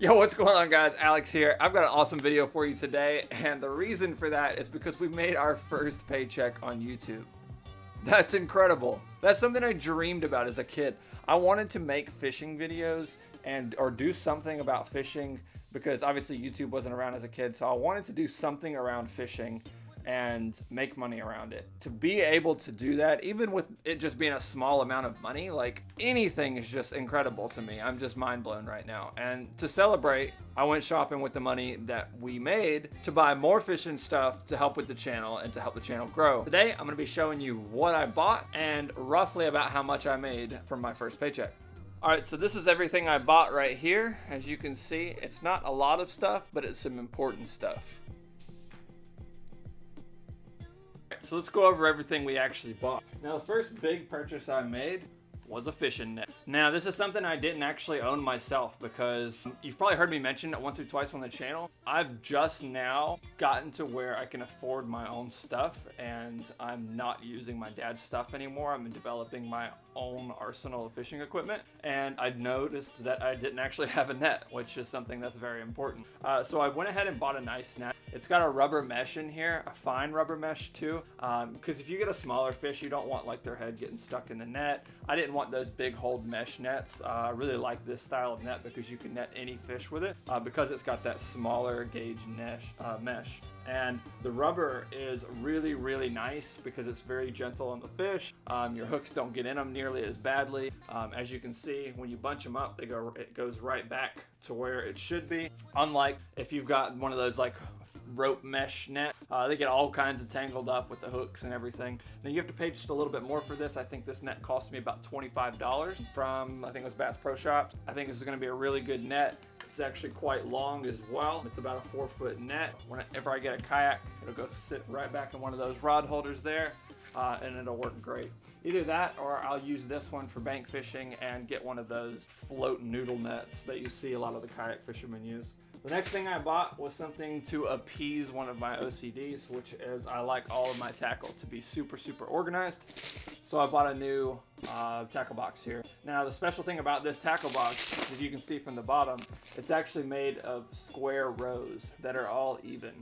Yo, what's going on, guys? Alex here. I've got an awesome video for you today, and the reason for that is because we made our first paycheck on YouTube. That's incredible. That's something I dreamed about as a kid. I wanted to make fishing videos or do something about fishing because obviously YouTube wasn't around as a kid, so I wanted to do something around fishing and make money around it. To be able to do that, even with it just being a small amount of money, like anything is just incredible to me. I'm just mind blown right now. And to celebrate, I went shopping with the money that we made to buy more fishing stuff to help with the channel and to help the channel grow. Today, I'm gonna be showing you what I bought and roughly about how much I made from my first paycheck. All right, so this is everything I bought right here. As you can see, it's not a lot of stuff, but it's some important stuff. So let's go over everything we actually bought. Now, the first big purchase I made was a fishing net. Now, this is something I didn't actually own myself because you've probably heard me mention it once or twice on the channel. I've just now gotten to where I can afford my own stuff and I'm not using my dad's stuff anymore. I'm developing my own arsenal of fishing equipment, and I noticed that I didn't actually have a net, which is something that's very important. So I went ahead and bought a nice net. It's got a rubber mesh in here, a fine rubber mesh too, because if you get a smaller fish, you don't want like their head getting stuck in the net. I didn't want those big hold mesh nets. I really like this style of net because you can net any fish with it because it's got that smaller gauge mesh. And the rubber is really, really nice because it's very gentle on the fish. Your hooks don't get in them nearly as badly. As you can see, when you bunch them up, it goes right back to where it should be. Unlike if you've got one of those like rope mesh net, they get all kinds of tangled up with the hooks and everything. Now you have to pay just a little bit more for this. I think this net cost me about $25 from, I think it was Bass Pro Shops. I think this is going to be a really good net. It's actually quite long as well. It's about a 4-foot net. Whenever I get a kayak, it'll go sit right back in one of those rod holders there, and it'll work great. Either that or I'll use this one for bank fishing and get one of those float noodle nets that you see a lot of the kayak fishermen use. The next thing I bought was something to appease one of my OCDs, which is I like all of my tackle to be super, super organized. So I bought a new tackle box here. Now the special thing about this tackle box, as you can see from the bottom, it's actually made of square rows that are all even.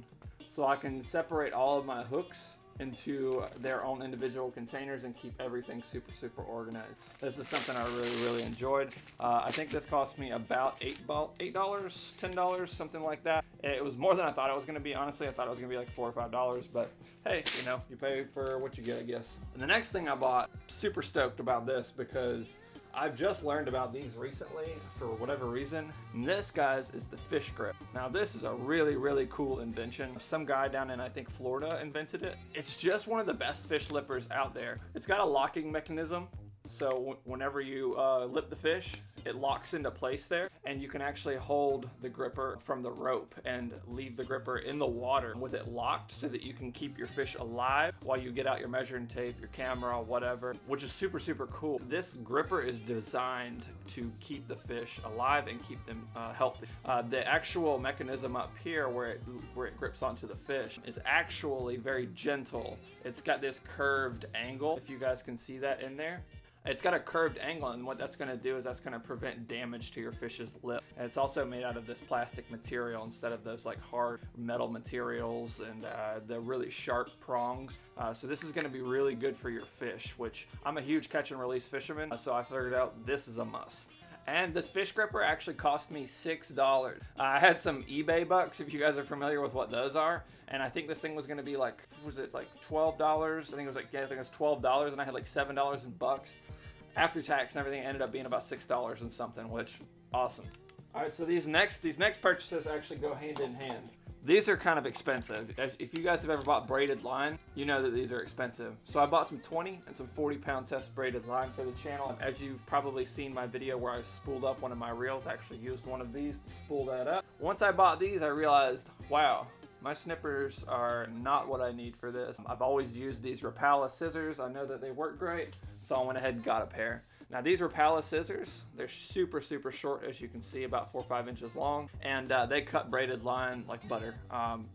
So I can separate all of my hooks into their own individual containers and keep everything super, super organized. This is something I really, really enjoyed. I think this cost me about $8, $10, something like that. It was more than I thought it was gonna be. Honestly, I thought it was gonna be like $4 or $5, but hey, you know, you pay for what you get, I guess. And the next thing I bought, super stoked about this because I've just learned about these recently for whatever reason. And this, guys, is the fish grip. Now this is a really, really cool invention. Some guy down in, I think, Florida invented it. It's just one of the best fish lippers out there. It's got a locking mechanism. So whenever you lip the fish, it locks into place there, and you can actually hold the gripper from the rope and leave the gripper in the water with it locked so that you can keep your fish alive while you get out your measuring tape, your camera, whatever, which is super, super cool. This gripper is designed to keep the fish alive and keep them healthy. The actual mechanism up here where it grips onto the fish is actually very gentle. It's got this curved angle, if you guys can see that in there. It's got a curved angle, and what that's going to do is that's going to prevent damage to your fish's lip. And it's also made out of this plastic material instead of those like hard metal materials and the really sharp prongs. So this is going to be really good for your fish, which I'm a huge catch and release fisherman, so I figured out this is a must. And this fish gripper actually cost me $6. I had some eBay bucks, if you guys are familiar with what those are. And I think this thing was going to be like, was it like $12? I think it was like, yeah, I think it was $12, and I had like $7 in bucks. After tax and everything, it ended up being about $6 and something, which awesome. All right, so these next purchases actually go hand in hand. These are kind of expensive. If you guys have ever bought braided line, you know that these are expensive. So I bought some 20 and some 40-pound test braided line for the channel. As you've probably seen my video where I spooled up one of my reels, I actually used one of these to spool that up. Once I bought these, I realized, wow, my snippers are not what I need for this. I've always used these Rapala scissors. I know that they work great, so I went ahead and got a pair. Now these Rapala scissors, they're super, super short, as you can see, about 4 or 5 inches long, and they cut braided line like butter.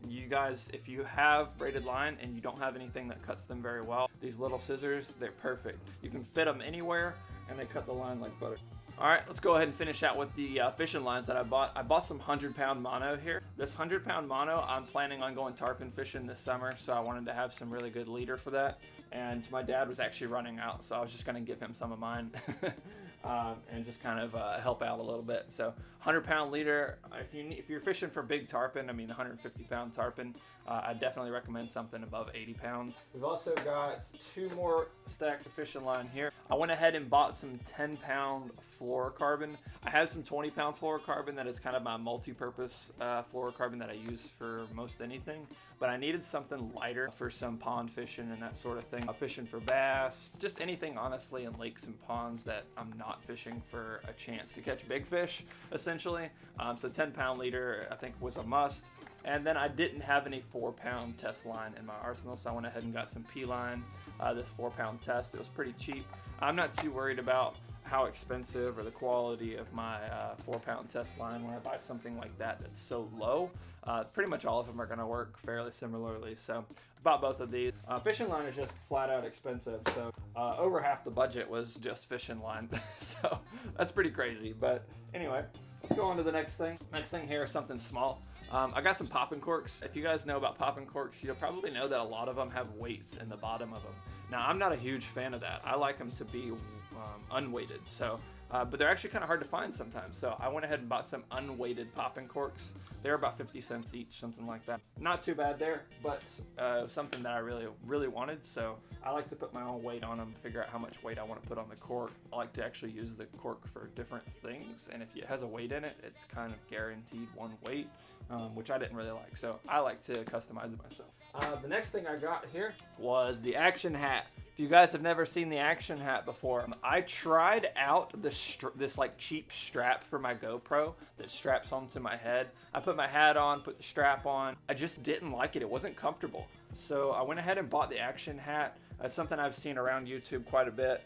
You guys, if you have braided line and you don't have anything that cuts them very well, these little scissors, they're perfect. You can fit them anywhere, and they cut the line like butter. All right, let's go ahead and finish out with the fishing lines that I bought. I bought some 100-pound mono here. This 100-pound mono, I'm planning on going tarpon fishing this summer, so I wanted to have some really good leader for that. And my dad was actually running out, so I was just going to give him some of mine and just kind of help out a little bit. So 100-pound leader, if you're fishing for big tarpon, I mean 150-pound tarpon, I definitely recommend something above 80 pounds. We've also got 2 more stacks of fishing line here. I went ahead and bought some 10-pound fluorocarbon. I have some 20-pound fluorocarbon that is kind of my multi-purpose fluorocarbon that I use for most anything, but I needed something lighter for some pond fishing and that sort of thing. Fishing for bass, just anything honestly in lakes and ponds that I'm not fishing for a chance to catch big fish, essentially. So 10-pound leader I think was a must. And then I didn't have any 4-pound test line in my arsenal, so I went ahead and got some P-line, this 4-pound test. It was pretty cheap. I'm not too worried about how expensive or the quality of my 4-pound test line when I buy something like that that's so low. Pretty much all of them are going to work fairly similarly, so I bought both of these. Fishing line is just flat out expensive, so over half the budget was just fishing line, so that's pretty crazy. But anyway, let's go on to the next thing. Next thing here is something small. I got some popping corks. If you guys know about popping corks, you'll probably know that a lot of them have weights in the bottom of them. Now, I'm not a huge fan of that. I like them to be unweighted, so but they're actually kind of hard to find sometimes. So I went ahead and bought some unweighted popping corks. They're about 50 cents each, something like that. Not too bad there, but something that I really wanted. So I like to put my own weight on them, figure out how much weight I want to put on the cork. I like to actually use the cork for different things, and if it has a weight in it, it's kind of guaranteed one weight, which I didn't really like. So I like to customize it myself. The next thing I got here was the action hat. If you guys have never seen the action hat before, I tried out this like cheap strap for my GoPro that straps onto my head. I put my hat on, put the strap on. I just didn't like it. It wasn't comfortable. So I went ahead and bought the action hat. That's something I've seen around YouTube quite a bit.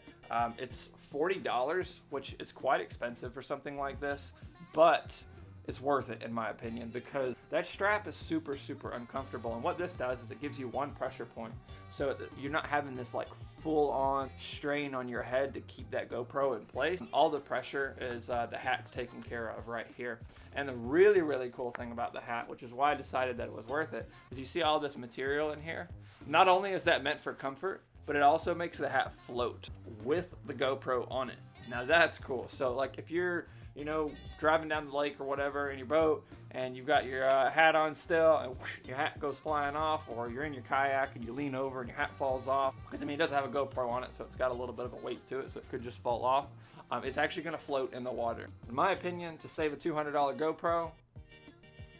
It's $40, which is quite expensive for something like this, but it's worth it in my opinion, because that strap is super uncomfortable, and what this does is it gives you one pressure point, so you're not having this like full-on strain on your head to keep that GoPro in place. All the pressure is the hat's taken care of right here. And the really cool thing about the hat, which is why I decided that it was worth it, is you see all this material in here. Not only is that meant for comfort, but it also makes the hat float with the GoPro on it. Now that's cool. So like if you're driving down the lake or whatever in your boat and you've got your hat on still and whoosh, your hat goes flying off, or you're in your kayak and you lean over and your hat falls off, because I mean it doesn't have a GoPro on it, so it's got a little bit of a weight to it, so it could just fall off. It's actually going to float in the water. In my opinion, to save a $200 GoPro,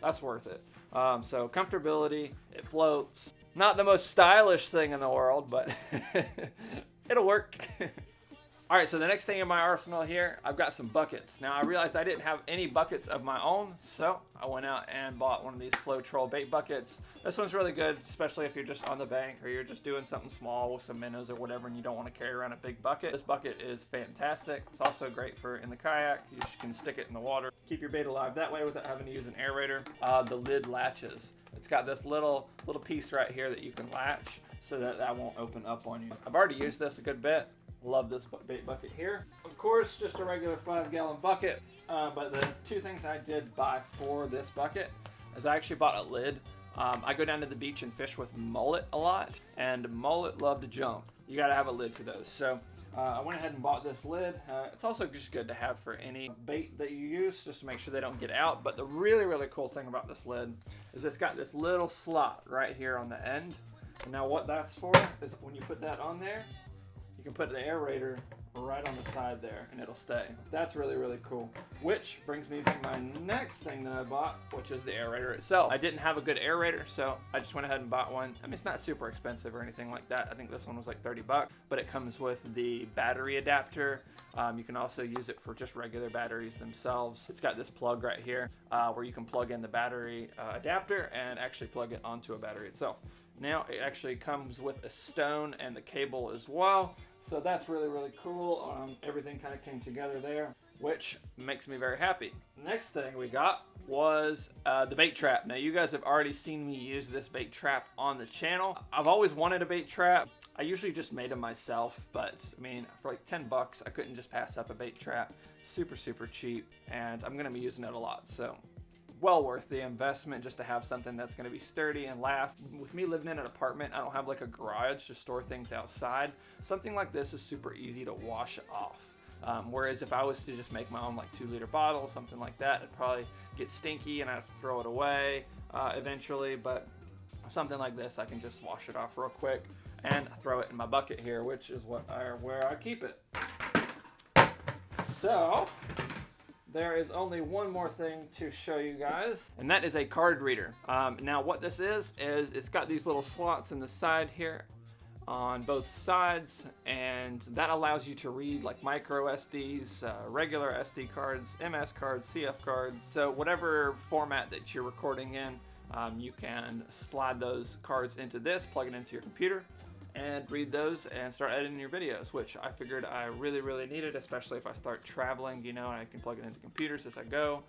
that's worth it. So comfortability, it floats. Not the most stylish thing in the world, but it'll work. All right, so the next thing in my arsenal here, I've got some buckets. Now I realized I didn't have any buckets of my own, so I went out and bought one of these Flow Troll bait buckets. This one's really good, especially if you're just on the bank or you're just doing something small with some minnows or whatever and you don't want to carry around a big bucket. This bucket is fantastic. It's also great for in the kayak. You just can stick it in the water, keep your bait alive that way without having to use an aerator. The lid latches. It's got this little piece right here that you can latch so that that won't open up on you. I've already used this a good bit. Love this bait bucket here. Of course, just a regular 5-gallon bucket, but the two things I did buy for this bucket is I actually bought a lid. I go down to the beach and fish with mullet a lot, and mullet love to jump. You gotta have a lid for those. So I went ahead and bought this lid. It's also just good to have for any bait that you use, just to make sure they don't get out. But the really cool thing about this lid is it's got this little slot right here on the end. And now what that's for is when you put that on there, you can put the aerator right on the side there and it'll stay. That's really cool. Which brings me to my next thing that I bought, which is the aerator itself. I didn't have a good aerator, so I just went ahead and bought one. I mean, it's not super expensive or anything like that. I think this one was like 30 bucks, but it comes with the battery adapter. You can also use it for just regular batteries themselves. It's got this plug right here where you can plug in the battery adapter and actually plug it onto a battery itself. Now it actually comes with a stone and the cable as well. So that's really cool. Everything kind of came together there, which makes me very happy. Next thing we got was the bait trap. Now you guys have already seen me use this bait trap on the channel. I've always wanted a bait trap. I usually just made them myself, but I mean, for like 10 bucks, I couldn't just pass up a bait trap. Super, super cheap, and I'm gonna be using it a lot, so well worth the investment just to have something that's gonna be sturdy and last. With me living in an apartment, I don't have like a garage to store things outside. Something like this is super easy to wash off. Whereas if I was to just make my own like 2-liter bottle, something like that, it'd probably get stinky and I'd have to throw it away eventually, but something like this, I can just wash it off real quick and throw it in my bucket here, which is where I keep it. So there is only one more thing to show you guys, and that is a card reader. Now what this is it's got these little slots in the side here on both sides, and that allows you to read like micro SDs, regular SD cards, MS cards, CF cards. So whatever format that you're recording in, you can slide those cards into this, plug it into your computer, and read those and start editing your videos, which I figured I really needed, especially if I start traveling, you know, and I can plug it into computers as I go.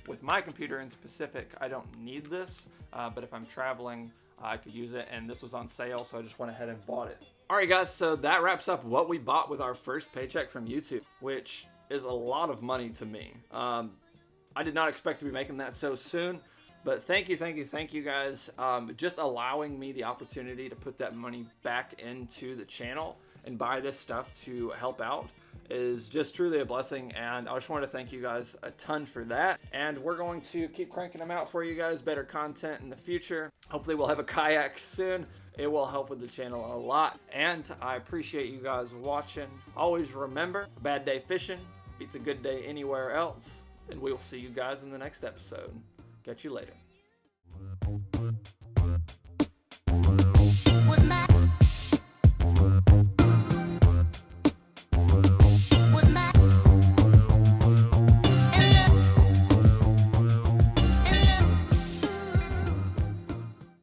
With my computer in specific, I don't need this, but if I'm traveling, I could use it, and this was on sale, so I just went ahead and bought it. Alright guys, so that wraps up what we bought with our first paycheck from YouTube, which is a lot of money to me. I did not expect to be making that so soon. But thank you guys, just allowing me the opportunity to put that money back into the channel and buy this stuff to help out is just truly a blessing, and I just want to thank you guys a ton for that. And we're going to keep cranking them out for you guys, better content in the future. Hopefully we'll have a kayak soon. It will help with the channel a lot, and I appreciate you guys watching. Always remember, a bad day fishing beats a good day anywhere else, and we will see you guys in the next episode. Catch you later.